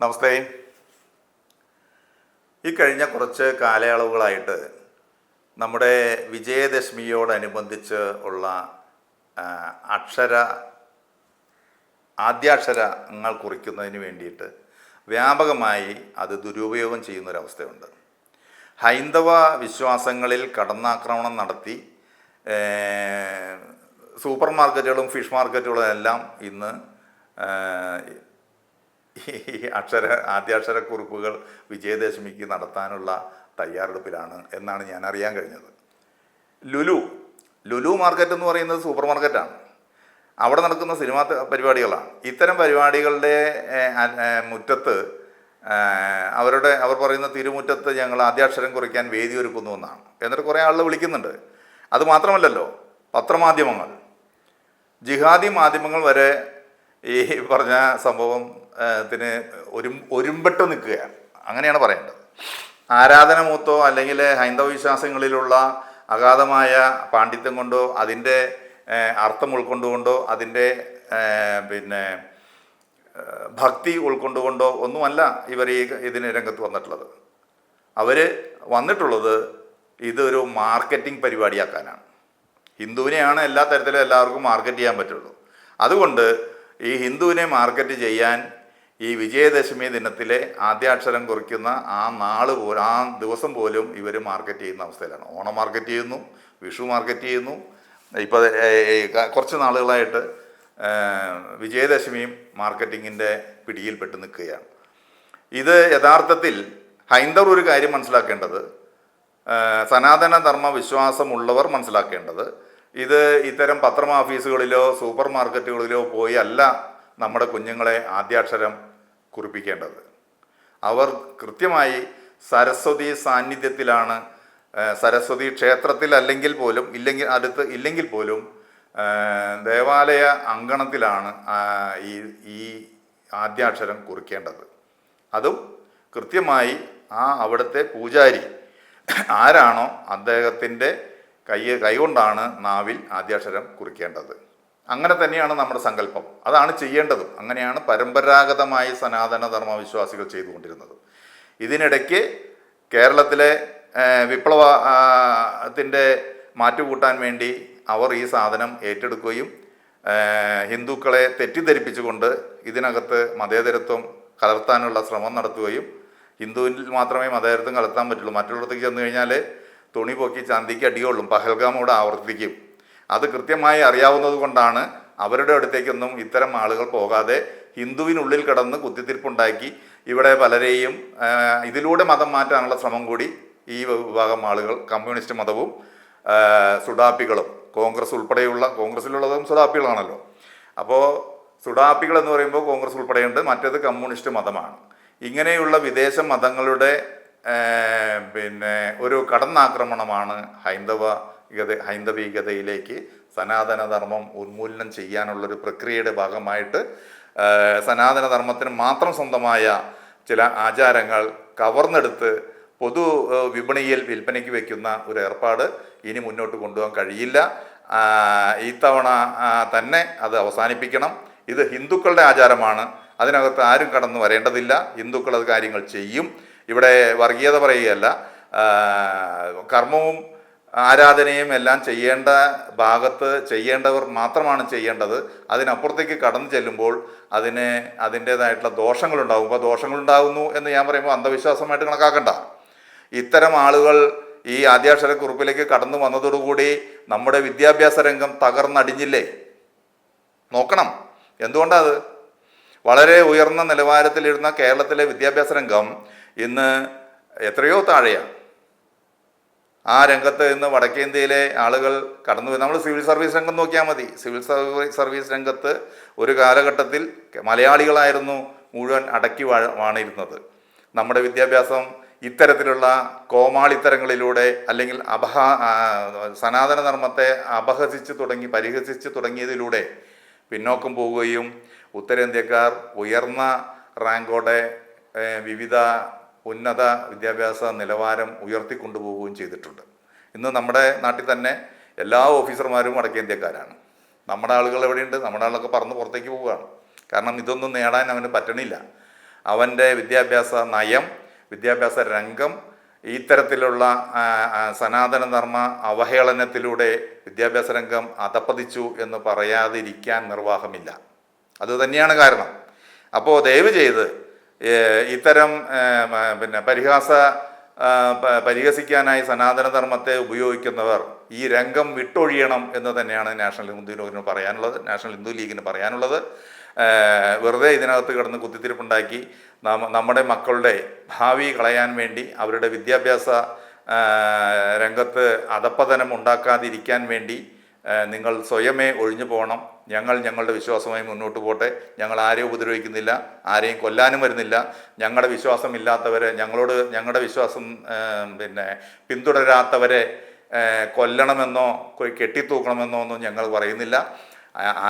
നമസ്തേ. ഈ കഴിഞ്ഞ കുറച്ച് കാലയളവുകളായിട്ട് നമ്മുടെ വിജയദശമിയോടനുബന്ധിച്ച് ഉള്ള ആദ്യാക്ഷരങ്ങൾ കുറിക്കുന്നതിന് വേണ്ടിയിട്ട് വ്യാപകമായി അത് ദുരുപയോഗം ചെയ്യുന്നൊരവസ്ഥയുണ്ട്. ഹൈന്ദവ വിശ്വാസങ്ങളിൽ കടന്നാക്രമണം നടത്തി സൂപ്പർ മാർക്കറ്റുകളും ഫിഷ് മാർക്കറ്റുകളും എല്ലാം ഇന്ന് ഈ ആദ്യാക്ഷരക്കുറിപ്പുകൾ വിജയദശമിക്ക് നടത്താനുള്ള തയ്യാറെടുപ്പിലാണ് എന്നാണ് ഞാൻ അറിയാൻ കഴിഞ്ഞത്. ലുലു മാർക്കറ്റ് എന്ന് പറയുന്നത് സൂപ്പർ മാർക്കറ്റാണ്. അവിടെ നടക്കുന്ന സിനിമാ പരിപാടികളാണ്. ഇത്തരം പരിപാടികളുടെ മുറ്റത്ത് അവർ പറയുന്ന തിരുമുറ്റത്ത് ഞങ്ങൾ ആദ്യാക്ഷരം കുറിക്കാൻ വേദി ഒരുക്കുന്നു എന്നാണ്. എന്നിട്ട് കുറേ ആളുകൾ വിളിക്കുന്നുണ്ട്. അതുമാത്രമല്ലല്ലോ, പത്രമാധ്യമങ്ങൾ, ജിഹാദി മാധ്യമങ്ങൾ വരെ ഈ പറഞ്ഞ സംഭവത്തിന് ഒരുമ്പെട്ട് നിൽക്കുകയാണ്. അങ്ങനെയാണ് പറയേണ്ടത്. ആരാധനമൂത്തോ അല്ലെങ്കിൽ ഹൈന്ദവ വിശ്വാസങ്ങളിലുള്ള അഗാധമായ പാണ്ഡിത്യം കൊണ്ടോ അതിൻ്റെ അർത്ഥം ഉൾക്കൊണ്ടുകൊണ്ടോ അതിൻ്റെ ഭക്തി ഉൾക്കൊണ്ടുകൊണ്ടോ ഒന്നുമല്ല ഇവർ ഇതിന് രംഗത്ത് വന്നിട്ടുള്ളത്. അവർ വന്നിട്ടുള്ളത് ഇതൊരു മാർക്കറ്റിംഗ് പരിപാടിയാക്കാനാണ്. ഹിന്ദുവിനെയാണ് എല്ലാ തരത്തിലും എല്ലാവർക്കും മാർക്കറ്റ് ചെയ്യാൻ പറ്റുള്ളൂ. അതുകൊണ്ട് ഈ ഹിന്ദുവിനെ മാർക്കറ്റ് ചെയ്യാൻ ഈ വിജയദശമി ദിനത്തിലെ ആദ്യാക്ഷരം കുറിക്കുന്ന ആ ദിവസം പോലും ഇവർ മാർക്കറ്റ് ചെയ്യുന്ന അവസ്ഥയിലാണ്. ഓണം മാർക്കറ്റ് ചെയ്യുന്നു, വിഷു മാർക്കറ്റ് ചെയ്യുന്നു. ഇപ്പോൾ കുറച്ച് നാളുകളായിട്ട് വിജയദശമിയും മാർക്കറ്റിങ്ങിൻ്റെ പിടിയിൽപ്പെട്ട് നിൽക്കുകയാണ്. ഇത് യഥാർത്ഥത്തിൽ ഹൈന്ദവർ ഒരു കാര്യം മനസ്സിലാക്കേണ്ടത്, സനാതന ധർമ്മ വിശ്വാസമുള്ളവർ മനസ്സിലാക്കേണ്ടത്, ഇത് ഇത്തരം പത്രമാഫീസുകളിലോ സൂപ്പർ മാർക്കറ്റുകളിലോ പോയി അല്ല നമ്മുടെ കുഞ്ഞുങ്ങളെ ആദ്യാക്ഷരം കുറിപ്പിക്കേണ്ടത്. അവർ കൃത്യമായി സരസ്വതി സാന്നിധ്യത്തിലാണ്, സരസ്വതി ക്ഷേത്രത്തിൽ ഇല്ലെങ്കിൽ പോലും ദേവാലയ അങ്കണത്തിലാണ് ഈ ആദ്യാക്ഷരം കുറിക്കേണ്ടത്. അതും കൃത്യമായി അവിടുത്തെ പൂജാരി ആരാണോ അദ്ദേഹത്തിൻ്റെ കൈകൊണ്ടാണ് നാവിൽ ആദ്യാക്ഷരം കുറിക്കേണ്ടത്. അങ്ങനെ തന്നെയാണ് നമ്മുടെ സങ്കല്പം. അതാണ് ചെയ്യേണ്ടതും. അങ്ങനെയാണ് പരമ്പരാഗതമായി സനാതന ധർമ്മവിശ്വാസികൾ ചെയ്തുകൊണ്ടിരുന്നത്. ഇതിനിടയ്ക്ക് കേരളത്തിലെ വിപ്ലവത്തിൻ്റെ മാറ്റുകൂട്ടാൻ വേണ്ടി അവർ ഈ സാധനം ഏറ്റെടുക്കുകയും ഹിന്ദുക്കളെ തെറ്റിദ്ധരിപ്പിച്ചുകൊണ്ട് ഇതിനകത്ത് മതേതരത്വം കലർത്താനുള്ള ശ്രമം നടത്തുകയും, ഹിന്ദുവിൽ മാത്രമേ മതേതരത്വം കലർത്താൻ പറ്റുള്ളൂ, മറ്റുള്ളിടത്തേക്ക് ചെന്ന് കഴിഞ്ഞാൽ തുണി പൊക്കി ചന്തിക്ക് അടികൊള്ളും, പഹൽഗാമോടെ ആവർത്തിക്കും. അത് കൃത്യമായി അറിയാവുന്നത് കൊണ്ടാണ് അവരുടെ അടുത്തേക്കൊന്നും ഇത്തരം ആളുകൾ പോകാതെ ഹിന്ദുവിനുള്ളിൽ കിടന്ന് കുത്തിത്തിരിപ്പുണ്ടാക്കി ഇവിടെ പലരെയും ഇതിലൂടെ മതം മാറ്റാനുള്ള ശ്രമം കൂടി ഈ വിഭാഗം ആളുകൾ, കമ്മ്യൂണിസ്റ്റ് മതവും സുഡാപ്പികളും, കോൺഗ്രസ്സിലുള്ളതും സുഡാപ്പികളാണല്ലോ. അപ്പോൾ സുഡാപ്പികൾ എന്ന് പറയുമ്പോൾ കോൺഗ്രസ് ഉൾപ്പെടെയുണ്ട്, മറ്റേത് കമ്മ്യൂണിസ്റ്റ് മതമാണ്. ഇങ്ങനെയുള്ള വിദേശ മതങ്ങളുടെ ഒരു കടന്നാക്രമണമാണ് ഹൈന്ദവികതയിലേക്ക് സനാതനധർമ്മം ഉന്മൂലനം ചെയ്യാനുള്ളൊരു പ്രക്രിയയുടെ ഭാഗമായിട്ട് സനാതനധർമ്മത്തിന് മാത്രം സ്വന്തമായ ചില ആചാരങ്ങൾ കവർന്നെടുത്ത് പൊതു വിപണിയിൽ വിൽപ്പനയ്ക്ക് വയ്ക്കുന്ന ഒരു ഏർപ്പാട് ഇനി മുന്നോട്ട് കൊണ്ടുപോകാൻ കഴിയില്ല. ഇത്തവണ തന്നെ അത് അവസാനിപ്പിക്കണം. ഇത് ഹിന്ദുക്കളുടെ ആചാരമാണ്. അതിനകത്ത് ആരും കടന്നു വരേണ്ടതില്ല. ഹിന്ദുക്കൾ അത് കാര്യങ്ങൾ ചെയ്യും. ഇവിടെ വർഗീയത പറയുകയല്ല, കർമ്മവും ആരാധനയും എല്ലാം ചെയ്യേണ്ട ഭാഗത്ത് ചെയ്യേണ്ടവർ മാത്രമാണ് ചെയ്യേണ്ടത്. അതിനപ്പുറത്തേക്ക് കടന്നു ചെല്ലുമ്പോൾ അതിൻ്റേതായിട്ടുള്ള ദോഷങ്ങളുണ്ടാകും. അപ്പോൾ ദോഷങ്ങളുണ്ടാകുന്നു എന്ന് ഞാൻ പറയുമ്പോൾ അന്ധവിശ്വാസമായിട്ട് കണക്കാക്കണ്ട. ഇത്തരം ആളുകൾ ഈ ആദ്യാക്ഷരക്കുറിപ്പിലേക്ക് കടന്നു വന്നതോടുകൂടി നമ്മുടെ വിദ്യാഭ്യാസ രംഗം തകർന്നടിഞ്ഞില്ലേ? നോക്കണം. എന്തുകൊണ്ടത്? വളരെ ഉയർന്ന നിലവാരത്തിലിരുന്ന കേരളത്തിലെ വിദ്യാഭ്യാസ രംഗം ഇന്ന് എത്രയോ താഴെയാണ്. ആ രംഗത്ത് ഇന്ന് വടക്കേന്ത്യയിലെ ആളുകൾ കടന്നു പോയി. നമ്മൾ സിവിൽ സർവീസ് രംഗം നോക്കിയാൽ മതി. സിവിൽ സർവീസ് രംഗത്ത് ഒരു കാലഘട്ടത്തിൽ മലയാളികളായിരുന്നു മുഴുവൻ അടക്കി വാണിരുന്നത്. നമ്മുടെ വിദ്യാഭ്യാസം ഇത്തരത്തിലുള്ള കോമാളിത്തരങ്ങളിലൂടെ അല്ലെങ്കിൽ സനാതനധർമ്മത്തെ പരിഹസിച്ച് തുടങ്ങിയതിലൂടെ പിന്നോക്കം പോവുകയും ഉത്തരേന്ത്യക്കാർ ഉയർന്ന റാങ്കോടെ വിവിധ ഉന്നത വിദ്യാഭ്യാസ നിലവാരം ഉയർത്തിക്കൊണ്ടുപോവുകയും ചെയ്തിട്ടുണ്ട്. ഇന്ന് നമ്മുടെ നാട്ടിൽ തന്നെ എല്ലാ ഓഫീസർമാരും വടക്കേന്ത്യക്കാരാണ്. നമ്മുടെ ആളുകൾ എവിടെയുണ്ട്? നമ്മുടെ ആളൊക്കെ പറന്ന് പുറത്തേക്ക് പോവുകയാണ്. കാരണം ഇതൊന്നും നേടാൻ അവന് പറ്റണില്ല. അവൻ്റെ വിദ്യാഭ്യാസ നയം, വിദ്യാഭ്യാസ രംഗം ഇത്തരത്തിലുള്ള സനാതനധർമ്മ അവഹേളനത്തിലൂടെ വിദ്യാഭ്യാസ രംഗം അധപ്പതിച്ചു എന്ന് പറയാതിരിക്കാൻ നിർവാഹമില്ല. അതുതന്നെയാണ് കാരണം. അപ്പോൾ ദയവ് ചെയ്ത് ഇത്തരം പരിഹസിക്കാനായി സനാതനധർമ്മത്തെ ഉപയോഗിക്കുന്നവർ ഈ രംഗം വിട്ടൊഴിയണം എന്ന് തന്നെയാണ് നാഷണൽ ഹിന്ദു ലീഗിന് പറയാനുള്ളത്. വെറുതെ ഇതിനകത്ത് കിടന്ന് കുത്തിത്തിരിപ്പുണ്ടാക്കി നമ്മുടെ മക്കളുടെ ഭാവി കളയാൻ വേണ്ടി, അവരുടെ വിദ്യാഭ്യാസ രംഗത്ത് അധപ്പതനം ഉണ്ടാക്കാതിരിക്കാൻ വേണ്ടി നിങ്ങൾ സ്വയമേ ഒഴിഞ്ഞു പോകണം. ഞങ്ങളുടെ വിശ്വാസമായി മുന്നോട്ട് പോട്ടെ. ഞങ്ങൾ ആരെയും ഉപദ്രവിക്കുന്നില്ല, ആരെയും കൊല്ലാനും വരുന്നില്ല. ഞങ്ങളുടെ വിശ്വാസമില്ലാത്തവരെ, ഞങ്ങളുടെ വിശ്വാസം പിന്തുടരാത്തവരെ കൊല്ലണമെന്നോ കെട്ടിത്തൂക്കണമെന്നോ ഒന്നും ഞങ്ങൾ പറയുന്നില്ല.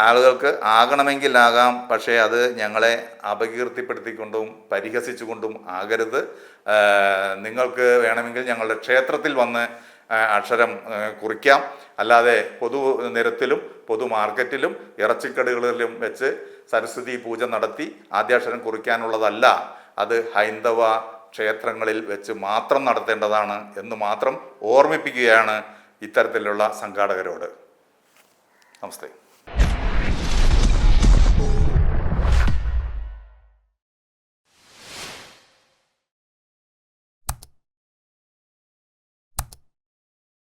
ആളുകൾക്ക് ആകണമെങ്കിൽ ആകാം, പക്ഷേ അത് ഞങ്ങളെ അപകീർത്തിപ്പെടുത്തിക്കൊണ്ടും പരിഹസിച്ചുകൊണ്ടും ആകരുത്. നിങ്ങൾക്ക് വേണമെങ്കിൽ ഞങ്ങളുടെ ക്ഷേത്രത്തിൽ വന്ന് അക്ഷരം കുറിക്കാം, അല്ലാതെ പൊതു നിരത്തിലും പൊതു മാർക്കറ്റിലും ഇറച്ചിക്കടകളിലും വെച്ച് സരസ്വതി പൂജ നടത്തി ആദ്യാക്ഷരം കുറിക്കാനുള്ളതല്ല. അത് ഹൈന്ദവ ക്ഷേത്രങ്ങളിൽ വെച്ച് മാത്രം നടത്തേണ്ടതാണ് എന്ന് മാത്രം ഓർമ്മിപ്പിക്കുകയാണ് ഇത്തരത്തിലുള്ള സംഘാടകരോട്. നമസ്തേ.